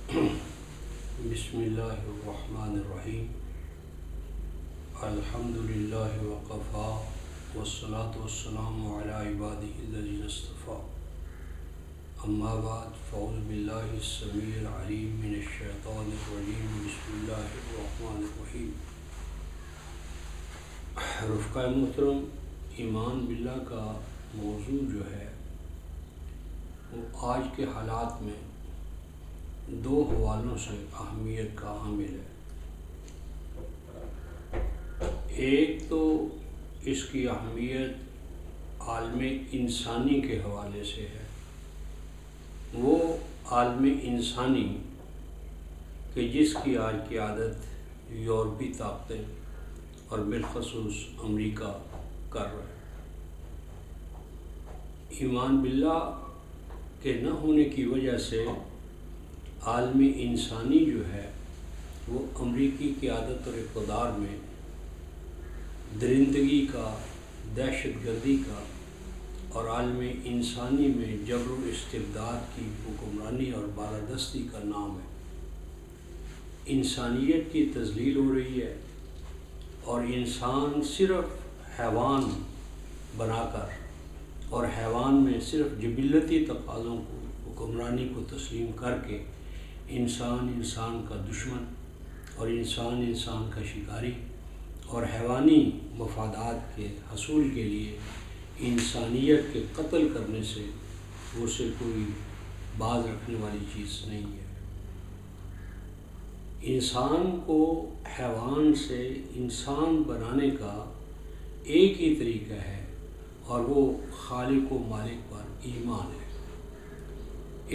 بسم اللہ الرحمن الرحیم الحمد للہ وقفا والصلاة والسلام علی عبادہ الذین اصطفیٰ اما بعد فاعوذ باللہ السمیع العلیم من الشیطان الرجیم بسم اللہ الرحمن الرحیم۔ رفقہ محترم، ایمان باللہ کا موضوع جو ہے وہ آج کے حالات میں دو حوالوں سے اہمیت کا حامل ہے۔ ایک تو اس کی اہمیت عالم انسانی کے حوالے سے ہے، وہ عالم انسانی کہ جس کی آج کی عادت یورپی طاقتیں اور بالخصوص امریکہ کر رہے ہیں۔ ایمان باللہ کے نہ ہونے کی وجہ سے عالم انسانی جو ہے وہ امریکی قیادت اور اقتدار میں درندگی کا، دہشت گردی کا اور عالم انسانی میں جبر و استبداد کی حکمرانی اور بالادستی کا نام ہے۔ انسانیت کی تذلیل ہو رہی ہے اور انسان صرف حیوان بنا کر اور حیوان میں صرف جبلتی تقاضوں کو، حکمرانی کو تسلیم کر کے انسان کا دشمن اور انسان کا شکاری اور حیوانی مفادات کے حصول کے لیے انسانیت کے قتل کرنے سے وہ سے کوئی باز رکھنے والی چیز نہیں ہے۔ انسان کو حیوان سے انسان بنانے کا ایک ہی طریقہ ہے اور وہ خالق و مالک پر ایمان ہے۔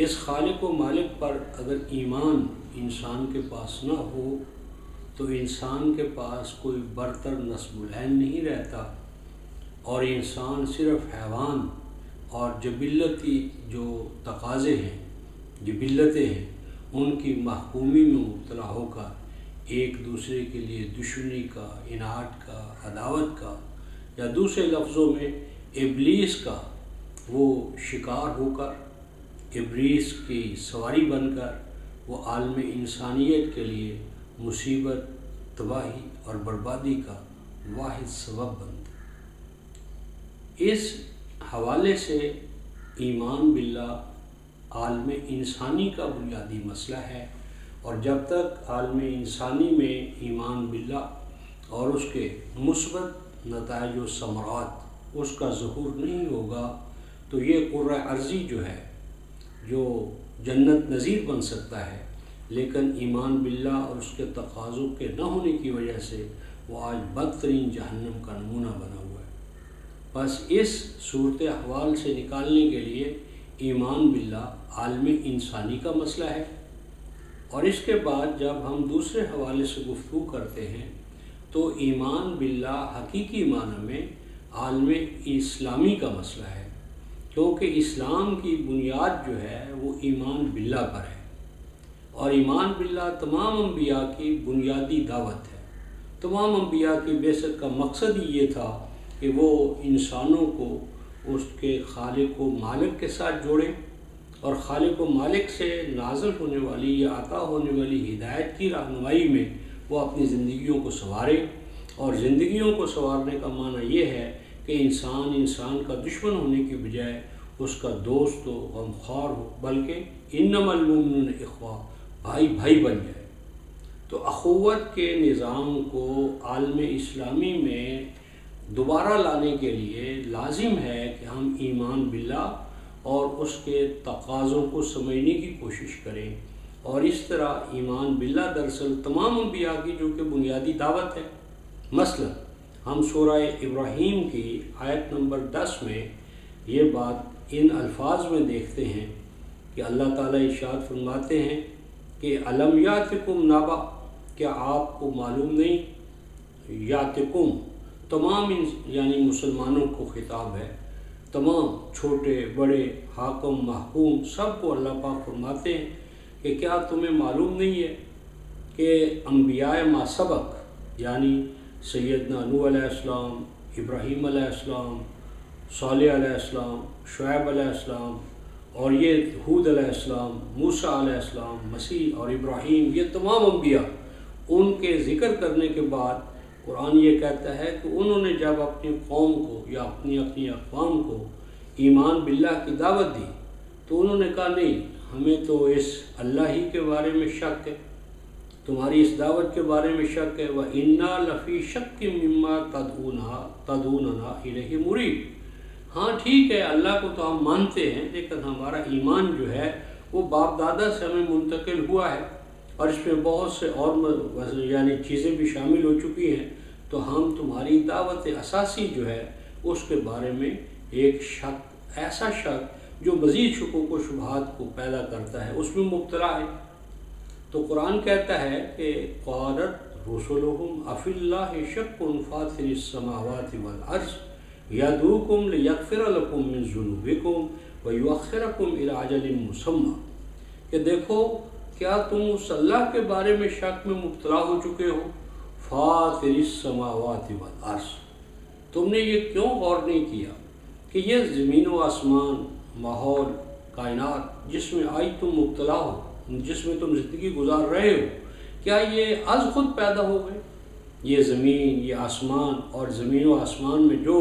اس خالق و مالک پر اگر ایمان انسان کے پاس نہ ہو تو انسان کے پاس کوئی برتر نسب العین نہیں رہتا اور انسان صرف حیوان اور جبلتی جو تقاضے ہیں، جبلتیں ہیں، ان کی محکومی میں مبتلا ہو کر ایک دوسرے کے لیے دشمنی کا، اناٹ کا، عداوت کا یا دوسرے لفظوں میں ابلیس کا وہ شکار ہو کر، ابلیس کی سواری بن کر وہ عالم انسانیت کے لیے مصیبت، تباہی اور بربادی کا واحد سبب بنتا۔ اس حوالے سے ایمان باللہ عالم انسانی کا بنیادی مسئلہ ہے، اور جب تک عالم انسانی میں ایمان باللہ اور اس کے مثبت نتائج و ثمرات اس کا ظہور نہیں ہوگا تو یہ قرہ ارضی جو ہے جو جنت نظیر بن سکتا ہے، لیکن ایمان باللہ اور اس کے تقاضوں کے نہ ہونے کی وجہ سے وہ آج بدترین جہنم کا نمونہ بنا ہوا ہے۔ بس اس صورت احوال سے نکالنے کے لیے ایمان باللہ عالم انسانی کا مسئلہ ہے، اور اس کے بعد جب ہم دوسرے حوالے سے گفتگو کرتے ہیں تو ایمان باللہ حقیقی معنی میں عالم اسلامی کا مسئلہ ہے، کیونکہ اسلام کی بنیاد جو ہے وہ ایمان باللہ پر ہے، اور ایمان باللہ تمام انبیاء کی بنیادی دعوت ہے۔ تمام انبیاء کی بعثت کا مقصد ہی یہ تھا کہ وہ انسانوں کو اس کے خالق و مالک کے ساتھ جوڑیں اور خالق و مالک سے نازل ہونے والی یا عطا ہونے والی ہدایت کی رہنمائی میں وہ اپنی زندگیوں کو سنواریں، اور زندگیوں کو سنوارنے کا معنی یہ ہے کہ انسان کا دشمن ہونے کی بجائے اس کا دوست ہو، غمخوار ہو، بلکہ انما المؤمنون اخوہ، بھائی بھائی بن جائے۔ تو اخوت کے نظام کو عالم اسلامی میں دوبارہ لانے کے لیے لازم ہے کہ ہم ایمان باللہ اور اس کے تقاضوں کو سمجھنے کی کوشش کریں، اور اس طرح ایمان باللہ دراصل تمام انبیاء کی جو کہ بنیادی دعوت ہے۔ مثلا ہم سورہ ابراہیم کی آیت نمبر 10 میں یہ بات ان الفاظ میں دیکھتے ہیں کہ اللہ تعالیٰ ارشاد فرماتے ہیں کہ الم یاتکم نبأ، کیا آپ کو معلوم نہیں، یاتکم تمام یعنی مسلمانوں کو خطاب ہے، تمام چھوٹے بڑے، حاکم محکوم سب کو اللہ پاک فرماتے ہیں کہ کیا تمہیں معلوم نہیں ہے کہ انبیاء ما سبق یعنی سیدنا نوح علیہ السلام، ابراہیم علیہ السلام، صالح علیہ السلام، شعیب علیہ السلام اور یہ ہود علیہ السلام، موسیٰ علیہ السلام، مسیح اور ابراہیم، یہ تمام انبیاء، ان کے ذکر کرنے کے بعد قرآن یہ کہتا ہے کہ انہوں نے جب اپنی قوم کو یا اپنی اقوام کو ایمان باللہ کی دعوت دی تو انہوں نے کہا نہیں، ہمیں تو اس اللہ ہی کے بارے میں شک ہے، تمہاری اس دعوت کے بارے میں شک ہے، وَإِنَّا لَفِي شَكٍّ مِّمَّا تَدْعُونَنَا إِلَيْهِ مُرِيبٍ۔ ہاں ٹھیک ہے، اللہ کو تو ہم مانتے ہیں، لیکن ہمارا ایمان جو ہے وہ باپ دادا سے ہمیں منتقل ہوا ہے، اور اس میں بہت سے اور یعنی چیزیں بھی شامل ہو چکی ہیں، تو ہم تمہاری دعوت اساسی جو ہے اس کے بارے میں ایک شک، ایسا شک جو مزید شکوک و شبہات کو پیدا کرتا ہے، اس میں مبتلا ہے۔ تو قرآن کہتا ہے کہ قالت رسلہم افی اللہ شک فاطر السماوات والارض یدعوکم لیغفر لکم من ذنوبکم ویؤخرکم الی اجل مسمى، کہ دیکھو کیا تم اس اللہ کے بارے میں شک میں مبتلا ہو چکے ہو، فاطر السماوات والارض، تم نے یہ کیوں غور نہیں کیا کہ یہ زمین و آسمان، ماحول، کائنات جس میں آج تم مبتلا ہو، جس میں تم زندگی گزار رہے ہو، کیا یہ از خود پیدا ہو گئے؟ یہ زمین، یہ آسمان، اور زمین و آسمان میں جو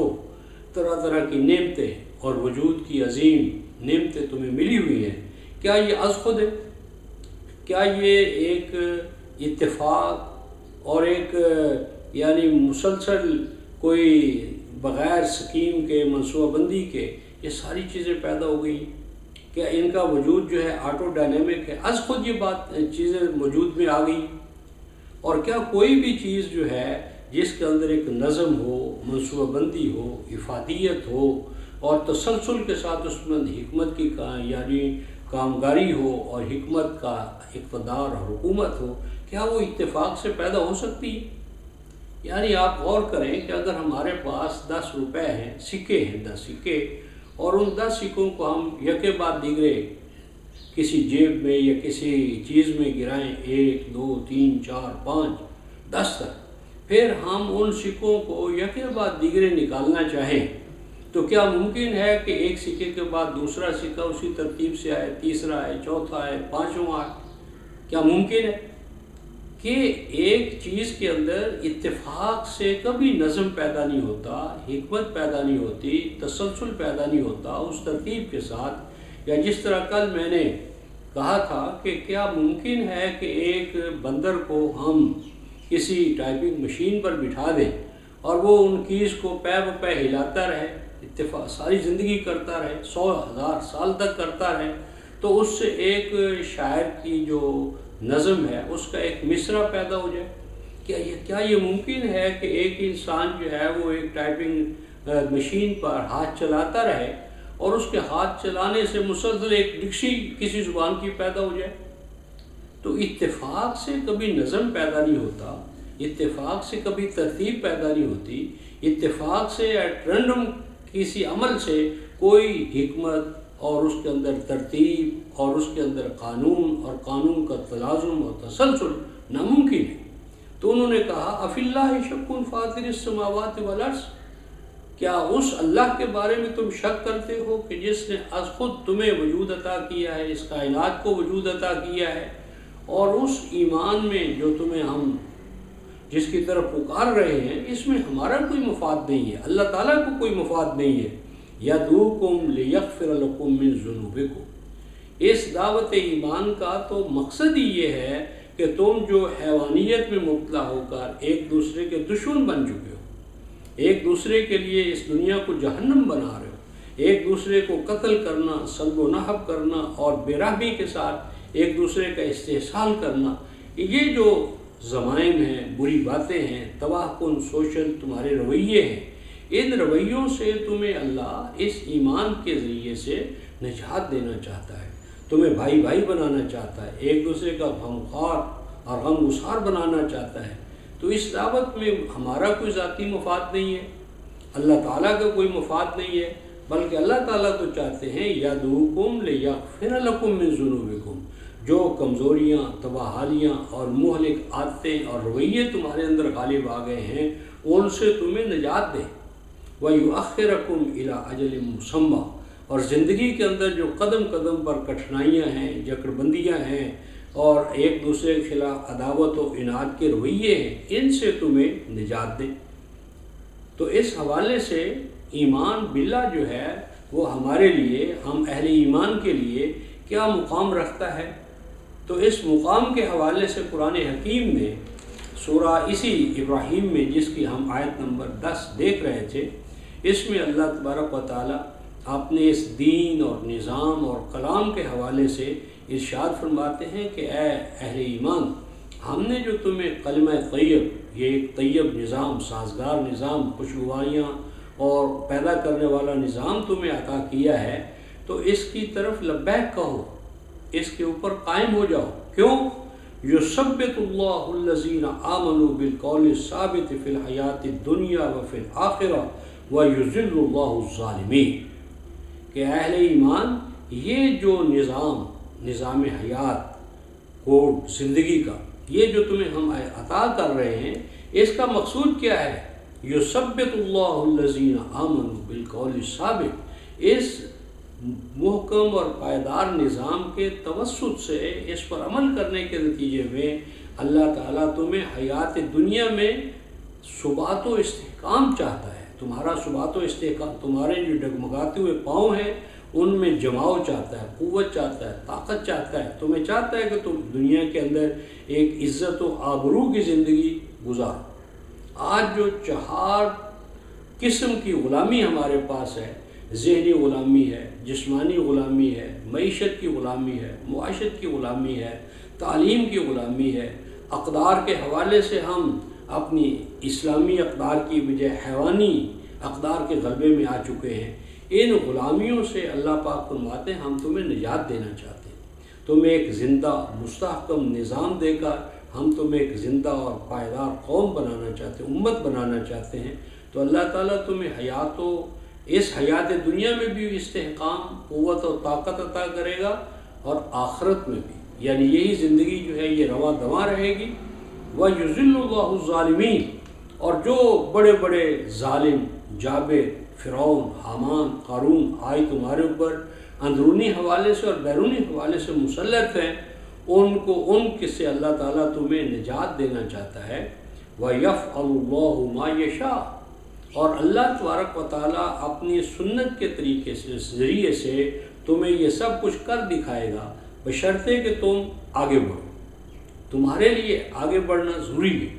طرح طرح کی نعمتیں اور وجود کی عظیم نعمتیں تمہیں ملی ہوئی ہیں، کیا یہ از خود ہے؟ کیا یہ ایک اتفاق اور ایک یعنی مسلسل کوئی بغیر سکیم کے، منصوبہ بندی کے یہ ساری چیزیں پیدا ہو گئی؟ کیا ان کا وجود جو ہے آٹو ڈائنامک ہے، از خود یہ چیزیں وجود میں آ گئی؟ اور کیا کوئی بھی چیز جو ہے جس کے اندر ایک نظم ہو، منصوبہ بندی ہو، افادیت ہو، اور تسلسل کے ساتھ اس میں حکمت کی یعنی کامگاری ہو اور حکمت کا اقتدار اور حکومت ہو، کیا وہ اتفاق سے پیدا ہو سکتی ہے؟ یعنی آپ غور کریں کہ اگر ہمارے پاس 10 روپے ہیں، سکے ہیں 10 سکے، اور ان 10 سکوں کو ہم یکے بعد دیگرے کسی جیب میں یا کسی چیز میں گرائیں، 1 2 3 4 5 10 تک، پھر ہم ان سکوں کو یکے بعد دیگرے نکالنا چاہیں تو کیا ممکن ہے کہ ایک سکے کے بعد دوسرا سکہ اسی ترتیب سے آئے، تیسرا آئے، چوتھا آئے، پانچواں آئے؟ کیا ممکن ہے کہ ایک چیز کے اندر اتفاق سے کبھی نظم پیدا نہیں ہوتا، حکمت پیدا نہیں ہوتی، تسلسل پیدا نہیں ہوتا اس ترتیب کے ساتھ؟ یا جس طرح کل میں نے کہا تھا کہ کیا ممکن ہے کہ ایک بندر کو ہم کسی ٹائپنگ مشین پر بٹھا دیں اور وہ ان کیز کو پے بپے ہلاتا رہے، اتفاق ساری زندگی کرتا رہے، 100,000 سال تک کرتا رہے، تو اس سے ایک شاعر کی جو نظم ہے اس کا ایک مصرع پیدا ہو جائے؟ کیا یہ ممکن ہے کہ ایک انسان جو ہے وہ ایک ٹائپنگ مشین پر ہاتھ چلاتا رہے اور اس کے ہاتھ چلانے سے مسلسل ایک ڈکشنری کسی زبان کی پیدا ہو جائے؟ تو اتفاق سے کبھی نظم پیدا نہیں ہوتا، اتفاق سے کبھی ترتیب پیدا نہیں ہوتی، اتفاق سے رینڈم کسی عمل سے کوئی حکمت اور اس کے اندر ترتیب اور اس کے اندر قانون اور قانون کا تلازم اور تسلسل ناممکن ہے۔ تو انہوں نے کہا افی اللہ شک فاطر السماوات والارض، کیا اس اللہ کے بارے میں تم شک کرتے ہو کہ جس نے از خود تمہیں وجود عطا کیا ہے، اس کائنات کو وجود عطا کیا ہے، اور اس ایمان میں جو تمہیں ہم جس کی طرف پکار رہے ہیں اس میں ہمارا کوئی مفاد نہیں ہے، اللہ تعالیٰ کو کوئی مفاد نہیں ہے، یدعوکم لیغفر لکم من ذنوبکم۔ اس دعوت ایمان کا تو مقصد ہی یہ ہے کہ تم جو حیوانیت میں مبتلا ہو کر ایک دوسرے کے دشمن بن چکے ہو، ایک دوسرے کے لیے اس دنیا کو جہنم بنا رہے ہو، ایک دوسرے کو قتل کرنا، سلب و نہب کرنا اور بے رحمی کے ساتھ ایک دوسرے کا استحصال کرنا، یہ جو ضمائم ہیں، بری باتیں ہیں، تباہ کن سوشل تمہارے رویے ہیں، ان رویوں سے تمہیں اللہ اس ایمان کے ذریعے سے نجات دینا چاہتا ہے، تمہیں بھائی بھائی بنانا چاہتا ہے، ایک دوسرے کا غمخوار اور غمگسار بنانا چاہتا ہے۔ تو اس دعوت میں ہمارا کوئی ذاتی مفاد نہیں ہے، اللہ تعالیٰ کا کوئی مفاد نہیں ہے، بلکہ اللہ تعالیٰ تو چاہتے ہیں یدعوکم لیغفر لکم من ذنوبکم، جو کمزوریاں، تباہالیاں اور مہلک عادتیں اور رویے تمہارے اندر غالب آ گئے ہیں ان سے تمہیں نجات دیں، وَيُؤَخِّرَكُمْ إِلَىٰ أَجَلٍ مُّسَمًّى، اور زندگی کے اندر جو قدم قدم پر کٹھنائیاں ہیں، جکڑ بندیاں ہیں اور ایک دوسرے کے خلاف عداوت و عناد کے رویے ہیں، ان سے تمہیں نجات دے۔ تو اس حوالے سے ایمان باللہ جو ہے وہ ہمارے لیے، ہم اہل ایمان کے لیے کیا مقام رکھتا ہے؟ تو اس مقام کے حوالے سے قرآن حکیم نے سورہ اسی ابراہیم میں، جس کی ہم آیت نمبر 10 دیکھ رہے تھے، اس میں اللہ تبارک و تعالیٰ اپنے اس دین اور نظام اور کلام کے حوالے سے ارشاد فرماتے ہیں کہ اے اہل ایمان، ہم نے جو تمہیں کلمہ طیب، یہ ایک طیب نظام، سازگار نظام، خوشگوائیاں اور پیدا کرنے والا نظام تمہیں عطا کیا ہے، تو اس کی طرف لبیک کہو، اس کے اوپر قائم ہو جاؤ۔ کیوں؟ یثبت اللہ الذین آمنوا بالقول الثابت فی الحیات الدنیا وفی الآخرہ ویذل اللہ الظالمین، کہ اہل ایمان یہ جو نظام حیات، کوڈ زندگی کا، یہ جو تمہیں ہم عطا کر رہے ہیں، اس کا مقصود کیا ہے؟ یثبت اللہ الذین آمنوا بالقول الثابت، اس محکم اور پائیدار نظام کے توسط سے اس پر عمل کرنے کے نتیجے میں اللہ تعالیٰ تمہیں حیات دنیا میں ثبات و استحکام چاہتا ہے، تمہارا ثبات و استحکام، تمہارے جو ڈگمگاتے ہوئے پاؤں ہیں ان میں جماؤ چاہتا ہے، قوت چاہتا ہے، طاقت چاہتا ہے، تمہیں چاہتا ہے کہ تم دنیا کے اندر ایک عزت و آبرو کی زندگی گزارو۔ آج جو 4 قسم کی غلامی ہمارے پاس ہے، ذہنی غلامی ہے، جسمانی غلامی ہے، معیشت کی غلامی ہے، معاشرت کی غلامی ہے، تعلیم کی غلامی ہے، اقدار کے حوالے سے ہم اپنی اسلامی اقدار کی بجائے حیوانی اقدار کے غلبے میں آ چکے ہیں۔ ان غلامیوں سے اللہ پاک فرماتے ہیں ہم تمہیں نجات دینا چاہتے ہیں، تمہیں ایک زندہ مستحکم نظام دے کر ہم تمہیں ایک زندہ اور پائیدار قوم بنانا چاہتے ہیں، امت بنانا چاہتے ہیں۔ تو اللہ تعالیٰ تمہیں اس حیات دنیا میں بھی استحکام، قوت اور طاقت عطا کرے گا، اور آخرت میں بھی، یعنی یہی زندگی جو ہے یہ رواں دواں رہے گی۔ وَيُذِلُّ اللَّهُ الظَّالِمِينَ، اور جو بڑے بڑے ظالم، جابر، فرعون، حامان، قارون آج تمہارے اوپر اندرونی حوالے سے اور بیرونی حوالے سے مسلط ہیں، ان سے اللہ تعالیٰ تمہیں نجات دینا چاہتا ہے۔ وَيَفْعَلُ اللَّهُ مَا يَشَاءُ، اور اللہ تبارک و تعالیٰ اپنی سنت کے طریقے سے، ذریعے سے تمہیں یہ سب کچھ کر دکھائے گا، بشرطے کہ تم آگے بڑھو۔ تمہارے لیے آگے بڑھنا ضروری ہے،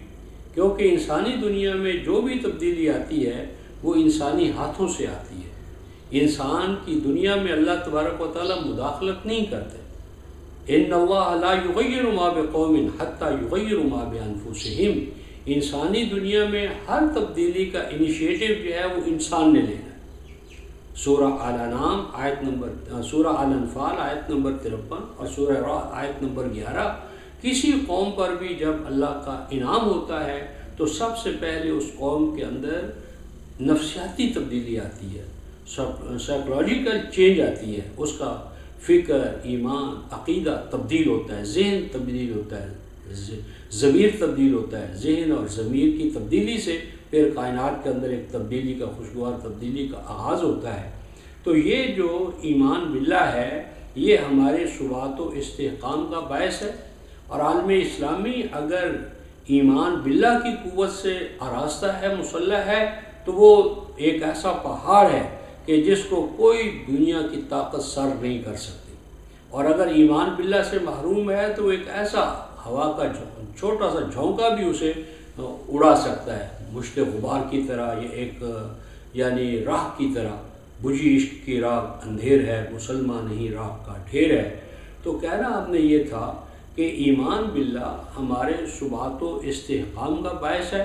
کیونکہ انسانی دنیا میں جو بھی تبدیلی آتی ہے وہ انسانی ہاتھوں سے آتی ہے۔ انسان کی دنیا میں اللہ تبارک و تعالیٰ مداخلت نہیں کرتے۔ ان اللہ لا یغیر ما بقوم حتی یغیر ما بانفسہم، انسانی دنیا میں ہر تبدیلی کا انیشیٹو جو ہے وہ انسان نے لینا ہے۔ سورہ آل انفال آیت نمبر 53 اور سورہ رعد آیت نمبر 11، کسی قوم پر بھی جب اللہ کا انعام ہوتا ہے تو سب سے پہلے اس قوم کے اندر نفسیاتی تبدیلی آتی ہے، سائیکولوجیکل چینج آتی ہے، اس کا فکر، ایمان، عقیدہ تبدیل ہوتا ہے، ذہن تبدیل ہوتا ہے، ضمیر تبدیل ہوتا ہے۔ ذہن اور ضمیر کی تبدیلی سے پھر کائنات کے اندر ایک تبدیلی کا، خوشگوار تبدیلی کا آغاز ہوتا ہے۔ تو یہ جو ایمان باللہ ہے یہ ہمارے ثبات و استحکام کا باعث ہے، اور عالم اسلامی اگر ایمان باللہ کی قوت سے آراستہ ہے، مسلح ہے، تو وہ ایک ایسا پہاڑ ہے کہ جس کو کوئی دنیا کی طاقت سر نہیں کر سکتی، اور اگر ایمان باللہ سے محروم ہے تو ایک ایسا ہوا کا چھوٹا سا جھونکا بھی اسے اڑا سکتا ہے، مشت غبار کی طرح، یہ ایک یعنی راہ کی طرح، بجھی عشق کی راہ اندھیر ہے، مسلمان نہیں راہ کا ڈھیر ہے۔ تو کہنا آپ نے یہ تھا کہ ایمان باللہ ہمارے ثبات و استحکام کا باعث ہے،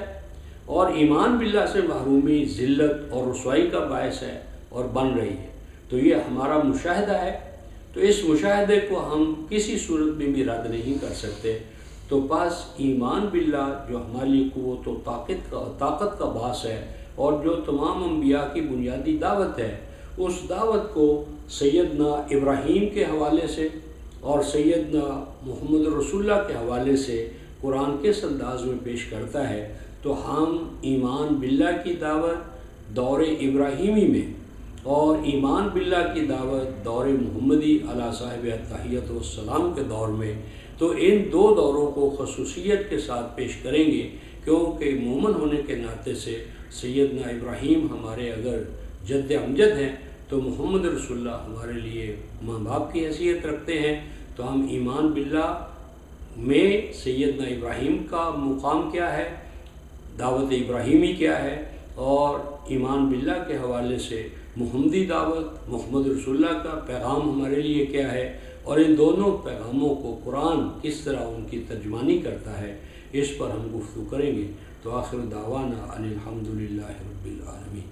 اور ایمان باللہ سے محرومی ذلت اور رسوائی کا باعث ہے اور بن رہی ہے۔ تو یہ ہمارا مشاہدہ ہے، تو اس مشاہدے کو ہم کسی صورت میں بھی رد نہیں کر سکتے۔ تو بس ایمان باللہ جو ہماری لیے قوت و طاقت کا باعث ہے، اور جو تمام انبیاء کی بنیادی دعوت ہے، اس دعوت کو سیدنا ابراہیم کے حوالے سے اور سیدنا محمد رسول اللہ کے حوالے سے قرآن کس انداز میں پیش کرتا ہے، تو ہم ایمان باللہ کی دعوت دور ابراہیمی میں اور ایمان باللہ کی دعوت دور محمدی علی صاحب تحیت والسلام کے دور میں، تو ان دو دوروں کو خصوصیت کے ساتھ پیش کریں گے، کیونکہ مومن ہونے کے ناطے سے سیدنا ابراہیم ہمارے اگر جد امجد ہیں تو محمد رسول اللہ ہمارے لیے ماں باپ کی حیثیت رکھتے ہیں۔ تو ہم ایمان باللہ میں سیدنا ابراہیم کا مقام کیا ہے، دعوت ابراہیمی کیا ہے، اور ایمان باللہ کے حوالے سے محمدی دعوت محمد رسول اللہ کا پیغام ہمارے لیے کیا ہے، اور ان دونوں پیغاموں کو قرآن کس طرح ان کی ترجمانی کرتا ہے، اس پر ہم گفتگو کریں گے۔ تو آخر دعوانا ان الحمدللہ رب العالمین۔